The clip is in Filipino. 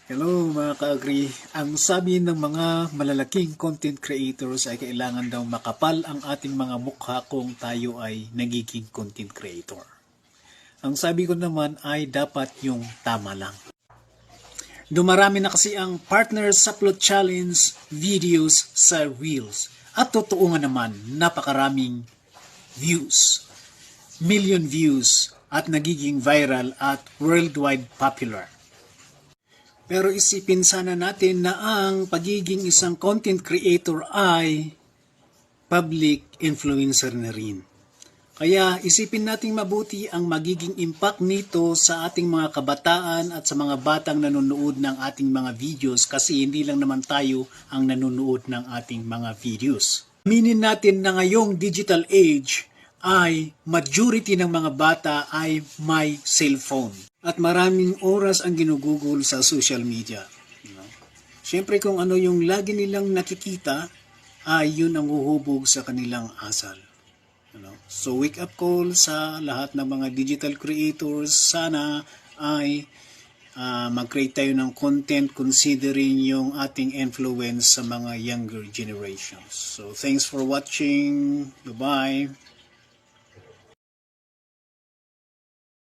Hello mga ka-agri. Ang sabi ng mga malalaking content creators ay kailangan daw makapal ang ating mga mukha kung tayo ay nagiging content creator. Ang sabi ko naman ay dapat yung tama lang. Dumarami na kasi ang Partners Upload Challenge videos sa Reels. At totoo nga naman, napakaraming views. Million views at nagiging viral at worldwide popular. Pero isipin sana natin na ang pagiging isang content creator ay public influencer na rin. Kaya isipin natin mabuti ang magiging impact nito sa ating mga kabataan at sa mga batang nanonood ng ating mga videos kasi hindi lang naman tayo ang nanonood ng ating mga videos. Aminin natin na ngayong digital age ay majority ng mga bata ay may cellphone. At maraming oras ang ginugugol sa social media. Siyempre kung ano yung lagi nilang nakikita, ay yun ang huhubog sa kanilang asal. So wake up call sa lahat ng mga digital creators. Sana ay mag-create tayo ng content considering yung ating influence sa mga younger generations. So thanks for watching. Bye-bye.